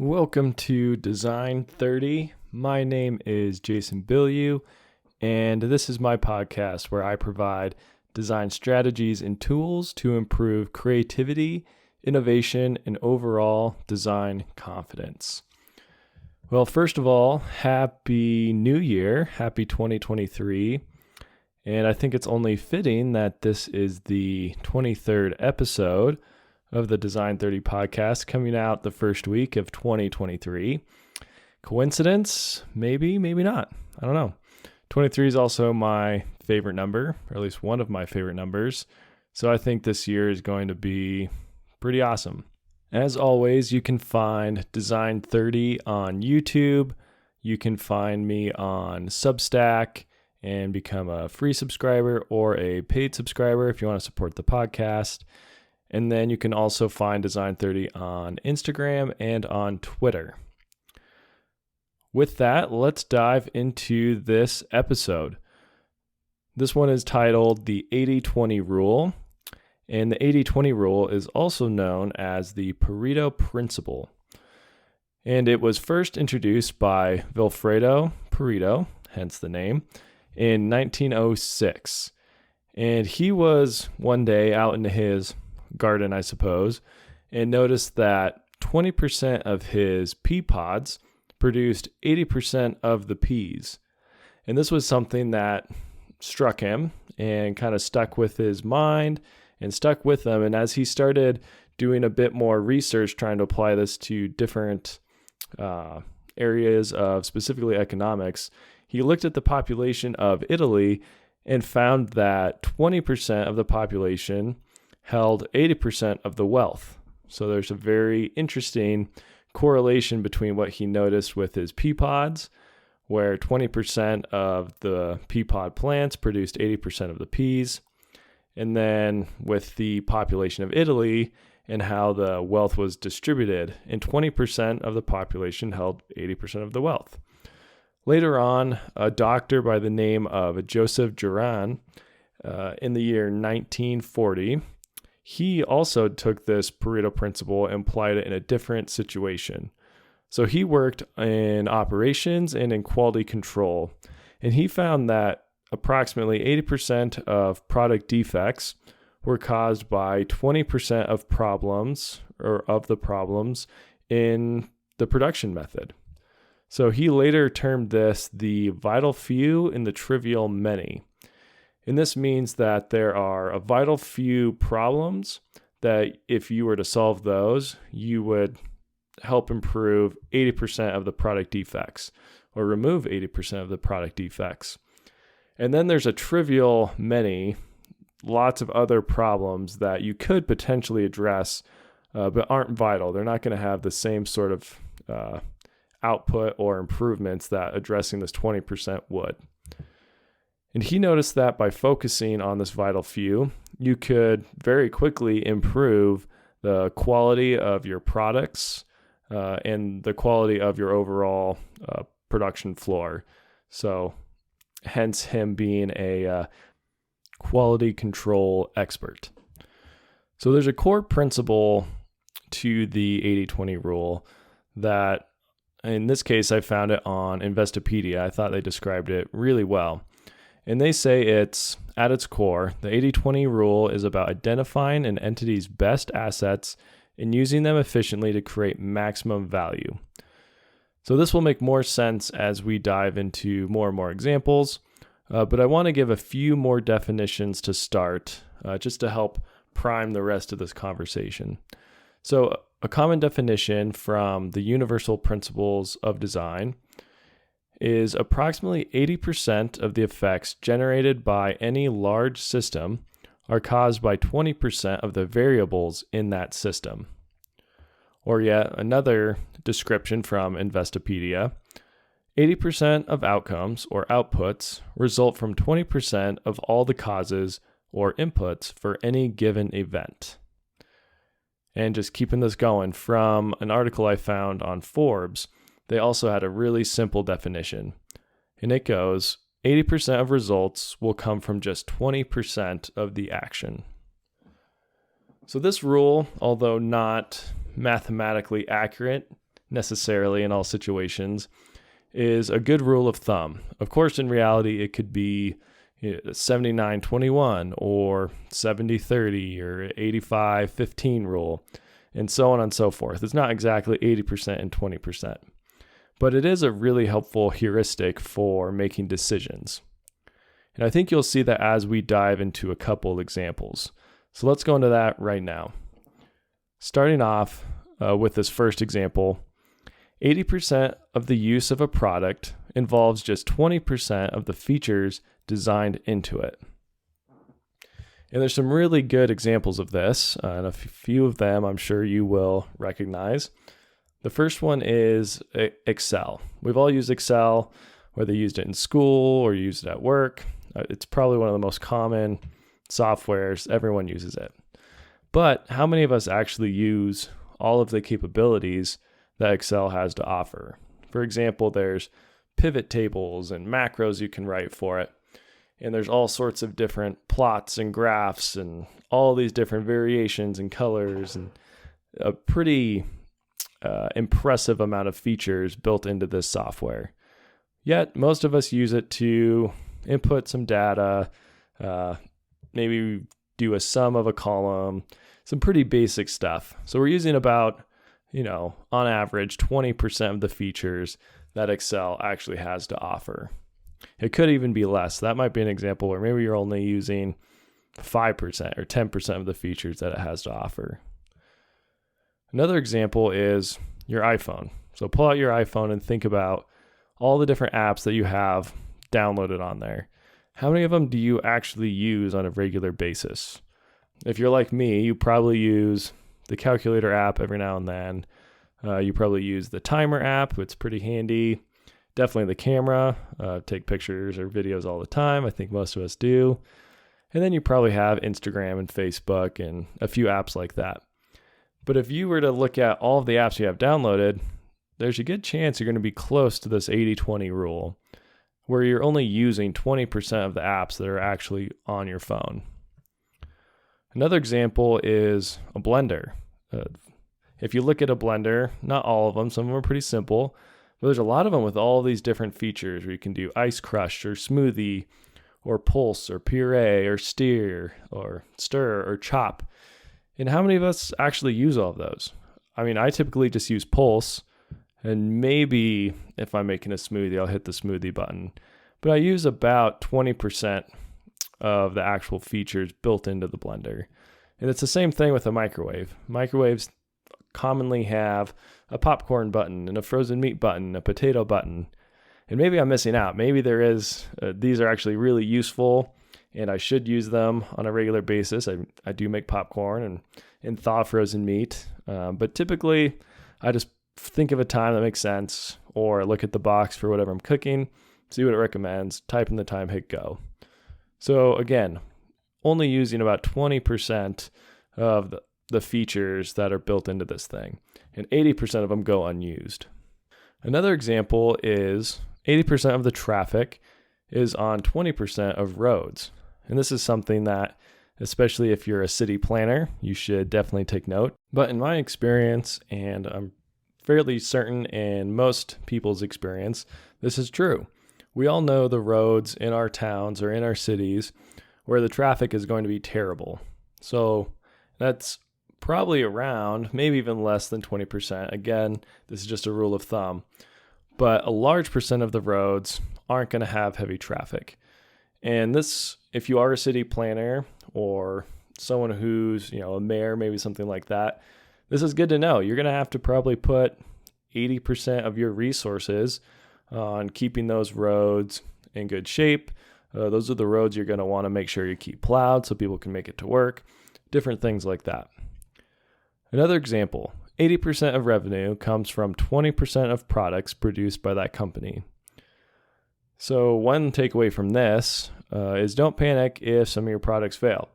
Welcome to Design30. My name is Jason Bilyeu, and this is my podcast where I provide design strategies and tools to improve creativity, innovation, and overall design confidence. Well, first of all, Happy New Year, Happy 2023. And I think it's only fitting that this is the 23rd episode of the Design30 podcast coming out the first week of 2023. Coincidence? Maybe, maybe not. I don't know. 23 is also my favorite number, or at least one of my favorite numbers. So I think this year is going to be pretty awesome. As always, you can find Design30 on YouTube. You can find me on Substack and become a free subscriber or a paid subscriber if you want to support the podcast. And then you can also find Design30 on Instagram and on Twitter. With that, let's dive into this episode. This one is titled The 80-20 Rule. And the 80-20 rule is also known as the Pareto Principle. And it was first introduced by Vilfredo Pareto, hence the name, in 1906. And he was one day out in his garden, I suppose, and noticed that 20% of his pea pods produced 80% of the peas. And this was something that struck him and kind of stuck with his mind and stuck with him. And as he started doing a bit more research, trying to apply this to different areas of specifically economics, he looked at the population of Italy and found that 20% of the population held 80% of the wealth. So there's a very interesting correlation between what he noticed with his pea pods, where 20% of the pea pod plants produced 80% of the peas, and then with the population of Italy and how the wealth was distributed, and 20% of the population held 80% of the wealth. Later on, a doctor by the name of Joseph Juran, in the year 1940, he also took this Pareto principle and applied it in a different situation. So he worked in operations and in quality control, and he found that approximately 80% of product defects were caused by 20% of problems in the production method. So he later termed this the vital few and the trivial many. And this means that there are a vital few problems that if you were to solve those, you would help improve 80% of the product defects or remove 80% of the product defects. And then there's a trivial many, lots of other problems that you could potentially address, but aren't vital. They're not going to have the same sort of output or improvements that addressing this 20% would. And he noticed that by focusing on this vital few, you could very quickly improve the quality of your products and the quality of your overall production floor. So hence him being a quality control expert. So there's a core principle to the 80-20 rule that, in this case, I found it on Investopedia. I thought they described it really well. And they say it's, at its core, the 80-20 rule is about identifying an entity's best assets and using them efficiently to create maximum value. So this will make more sense as we dive into more and more examples, but I want to give a few more definitions to start, just to help prime the rest of this conversation. So a common definition from the Universal Principles of Design is approximately 80% of the effects generated by any large system are caused by 20% of the variables in that system. Or yet another description from Investopedia, 80% of outcomes or outputs result from 20% of all the causes or inputs for any given event. And just keeping this going, from an article I found on Forbes, they also had a really simple definition. And it goes, 80% of results will come from just 20% of the action. So this rule, although not mathematically accurate, necessarily in all situations, is a good rule of thumb. Of course, in reality, it could be 79-21 or 70-30 or 85-15 rule, and so on and so forth. It's not exactly 80% and 20%, but it is a really helpful heuristic for making decisions. And I think you'll see that as we dive into a couple examples. So let's go into that right now. Starting off with this first example, 80% of the use of a product involves just 20% of the features designed into it. And there's some really good examples of this, and a few of them I'm sure you will recognize. The first one is Excel. We've all used Excel, whether you used it in school or used it at work. It's probably one of the most common softwares. Everyone uses it. But how many of us actually use all of the capabilities that Excel has to offer? For example, there's pivot tables and macros you can write for it. And there's all sorts of different plots and graphs and all these different variations and colors and a pretty impressive amount of features built into this software. Yet most of us use it to input some data, maybe do a sum of a column, some pretty basic stuff. So we're using about, on average, 20% of the features that Excel actually has to offer. It could even be less. That might be an example where maybe you're only using 5% or 10% of the features that it has to offer. Another example is your iPhone. So pull out your iPhone and think about all the different apps that you have downloaded on there. How many of them do you actually use on a regular basis? If you're like me, you probably use the calculator app every now and then. You probably use the timer app. It's pretty handy. Definitely the camera, take pictures or videos all the time. I think most of us do. And then you probably have Instagram and Facebook and a few apps like that. But if you were to look at all of the apps you have downloaded, there's a good chance you're going to be close to this 80-20 rule, where you're only using 20% of the apps that are actually on your phone. Another example is a blender. If you look at a blender, not all of them, some of them are pretty simple, but there's a lot of them with all these different features where you can do ice crush or smoothie or pulse or puree or stir or chop. And how many of us actually use all of those? I mean, I typically just use pulse, and maybe if I'm making a smoothie, I'll hit the smoothie button. But I use about 20% of the actual features built into the blender. And it's the same thing with a microwave. Microwaves commonly have a popcorn button and a frozen meat button, a potato button. And maybe I'm missing out. Maybe there is, these are actually really useful and I should use them on a regular basis. I do make popcorn and thaw frozen meat. But typically I just think of a time that makes sense or look at the box for whatever I'm cooking, see what it recommends, type in the time, hit go. So again, only using about 20% of the features that are built into this thing, and 80% of them go unused. Another example is 80% of the traffic is on 20% of roads. And this is something that, especially if you're a city planner, you should definitely take note. But in my experience, and I'm fairly certain in most people's experience, this is true. We all know the roads in our towns or in our cities where the traffic is going to be terrible. So that's probably around, maybe even less than 20%. Again, this is just a rule of thumb. But a large percent of the roads aren't going to have heavy traffic. And this, if you are a city planner or someone who's, a mayor, maybe something like that, this is good to know. You're going to have to probably put 80% of your resources on keeping those roads in good shape. Those are the roads you're going to want to make sure you keep plowed so people can make it to work, different things like that. Another example, 80% of revenue comes from 20% of products produced by that company. So one takeaway from this is don't panic if some of your products fail.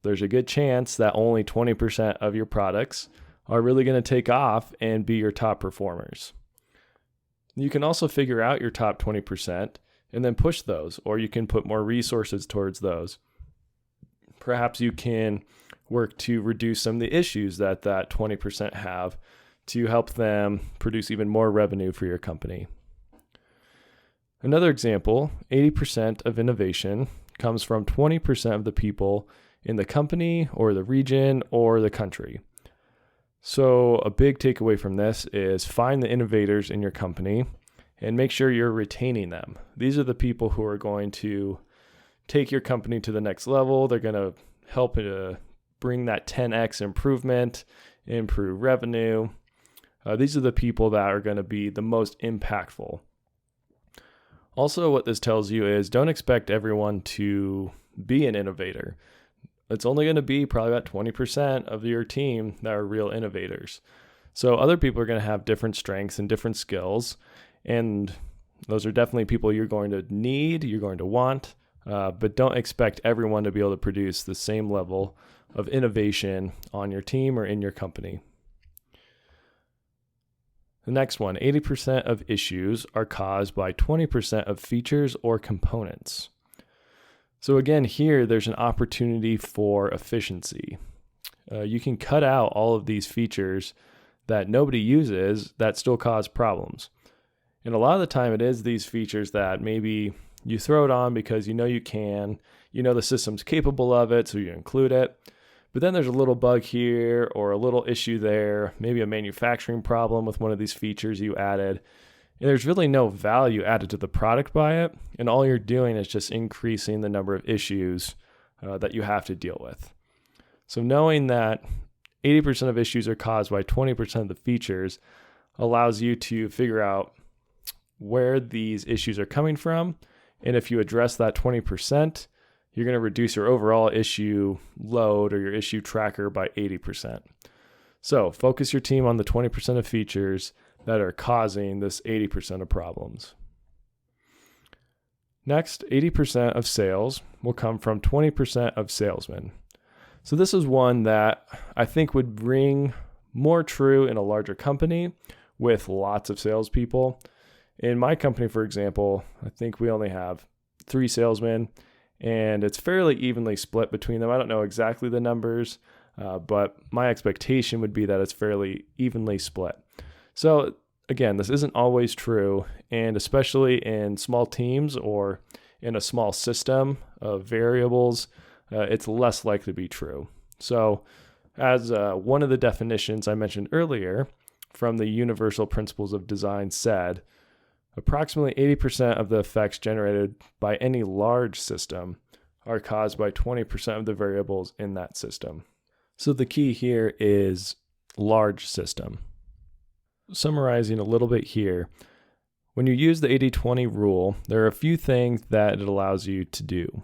There's a good chance that only 20% of your products are really going to take off and be your top performers. You can also figure out your top 20% and then push those, or you can put more resources towards those. Perhaps you can work to reduce some of the issues that 20% have to help them produce even more revenue for your company. Another example, 80% of innovation comes from 20% of the people in the company or the region or the country. So a big takeaway from this is find the innovators in your company and make sure you're retaining them. These are the people who are going to take your company to the next level. They're going to help bring that 10x improvement, improve revenue. These are the people that are going to be the most impactful. Also, what this tells you is don't expect everyone to be an innovator. It's only going to be probably about 20% of your team that are real innovators. So other people are going to have different strengths and different skills. And those are definitely people you're going to need, you're going to want, but don't expect everyone to be able to produce the same level of innovation on your team or in your company. The next one, 80% of issues are caused by 20% of features or components. So again, here there's an opportunity for efficiency. You can cut out all of these features that nobody uses that still cause problems. And a lot of the time it is these features that maybe you throw it on because you know you can, you know the system's capable of it, so you include it. But then there's a little bug here or a little issue there, maybe a manufacturing problem with one of these features you added. And there's really no value added to the product by it. And all you're doing is just increasing the number of issues that you have to deal with. So knowing that 80% of issues are caused by 20% of the features allows you to figure out where these issues are coming from. And if you address that 20%, you're going to reduce your overall issue load or your issue tracker by 80%. So focus your team on the 20% of features that are causing this 80% of problems. Next, 80% of sales will come from 20% of salesmen. So this is one that I think would ring more true in a larger company with lots of salespeople. In my company, for example, I think we only have 3 salesmen, and it's fairly evenly split between them. I don't know exactly the numbers, but my expectation would be that it's fairly evenly split. So again, this isn't always true, and especially in small teams or in a small system of variables, it's less likely to be true. So as one of the definitions I mentioned earlier from the Universal Principles of Design said, approximately 80% of the effects generated by any large system are caused by 20% of the variables in that system. So the key here is large system. Summarizing a little bit here, when you use the 80-20 rule, there are a few things that it allows you to do.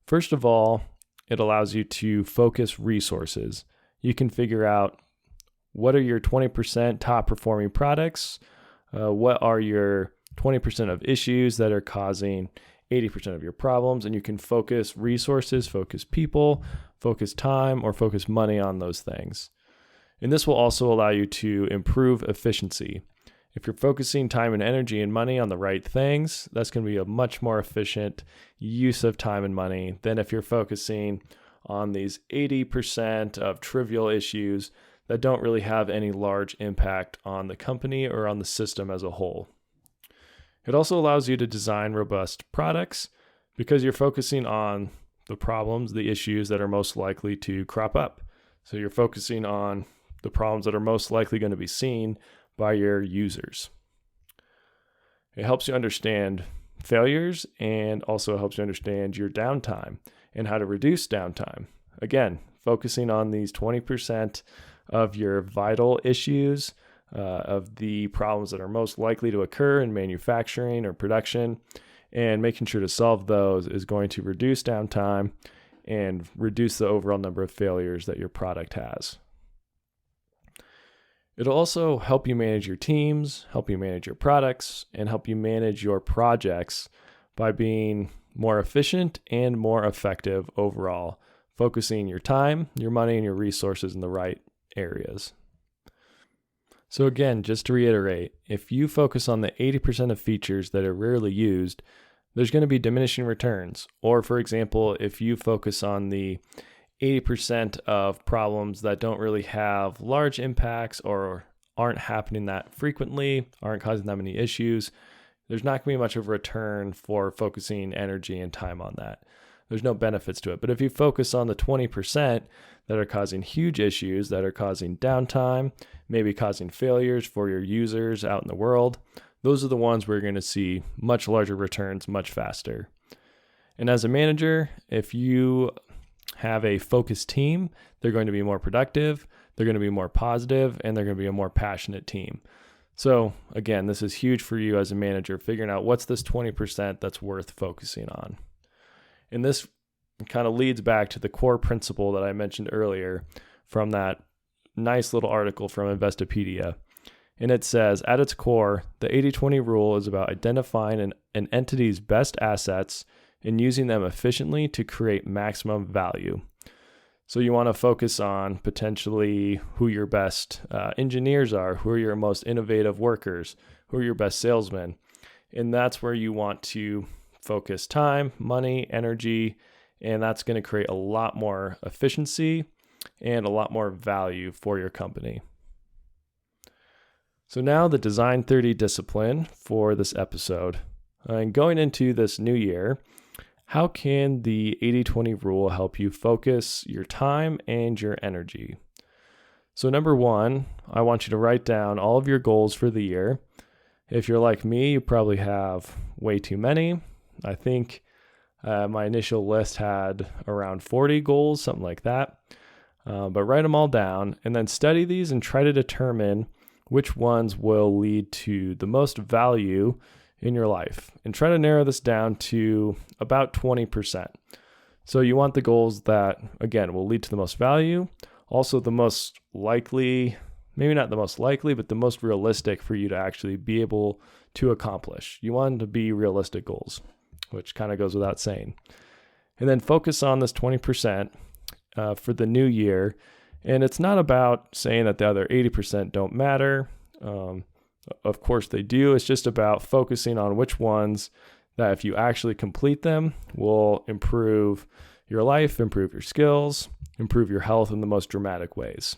First of all, it allows you to focus resources. You can figure out what are your 20% top performing products, what are your 20% of issues that are causing 80% of your problems, and you can focus resources, focus people, focus time, or focus money on those things. And this will also allow you to improve efficiency. If you're focusing time and energy and money on the right things, that's going to be a much more efficient use of time and money than if you're focusing on these 80% of trivial issues that don't really have any large impact on the company or on the system as a whole. It also allows you to design robust products because you're focusing on the problems, the issues that are most likely to crop up. So you're focusing on the problems that are most likely going to be seen by your users. It helps you understand failures and also helps you understand your downtime and how to reduce downtime. Again, focusing on these 20% of your vital issues, of the problems that are most likely to occur in manufacturing or production, and making sure to solve those is going to reduce downtime and reduce the overall number of failures that your product has. It'll also help you manage your teams, help you manage your products, and help you manage your projects by being more efficient and more effective overall, focusing your time, your money, and your resources in the right areas. So again, just to reiterate, if you focus on the 80% of features that are rarely used, there's going to be diminishing returns. Or for example, if you focus on the 80% of problems that don't really have large impacts or aren't happening that frequently, aren't causing that many issues, there's not going to be much of a return for focusing energy and time on that. There's no benefits to it. But if you focus on the 20% that are causing huge issues, that are causing downtime, maybe causing failures for your users out in the world, those are the ones where you're going to see much larger returns much faster. And as a manager, if you have a focused team, they're going to be more productive, they're going to be more positive, and they're going to be a more passionate team. So again, this is huge for you as a manager, figuring out what's this 20% that's worth focusing on. And this kind of leads back to the core principle that I mentioned earlier from that nice little article from Investopedia. And it says, at its core, the 80-20 rule is about identifying an entity's best assets and using them efficiently to create maximum value. So you want to focus on potentially who your best engineers are, who are your most innovative workers, who are your best salesmen. And that's where you want to focus time, money, energy, and that's going to create a lot more efficiency and a lot more value for your company. So now the Design30 discipline for this episode. And going into this new year, how can the 80-20 rule help you focus your time and your energy? So number one, I want you to write down all of your goals for the year. If you're like me, you probably have way too many. I think my initial list had around 40 goals, something like that. But write them all down and then study these and try to determine which ones will lead to the most value in your life, and try to narrow this down to about 20%. So you want the goals that, again, will lead to the most value, also the most likely, maybe not the most likely, but the most realistic for you to actually be able to accomplish. You want them to be realistic goals, which kind of goes without saying. And then focus on this 20% for the new year. And it's not about saying that the other 80% don't matter. Of course they do. It's just about focusing on which ones that if you actually complete them will improve your life, improve your skills, improve your health in the most dramatic ways.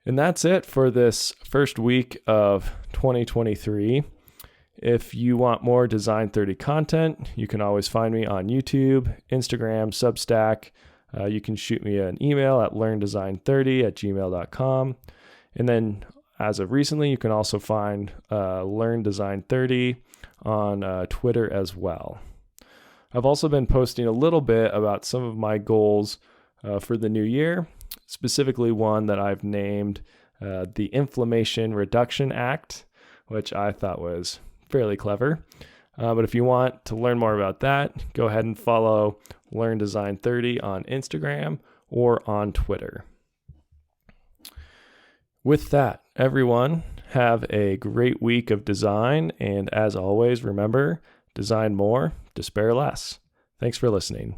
And that's it for this first week of 2023. If you want more Design30 content, you can always find me on YouTube, Instagram, Substack. You can shoot me an email at learndesign30@gmail.com. And then as of recently, you can also find LearnDesign30 on Twitter as well. I've also been posting a little bit about some of my goals for the new year, specifically one that I've named the Inflammation Reduction Act, which I thought was fairly clever. But if you want to learn more about that, go ahead and follow LearnDesign30 on Instagram or on Twitter. With that, everyone, have a great week of design. And as always, remember, design more, despair less. Thanks for listening.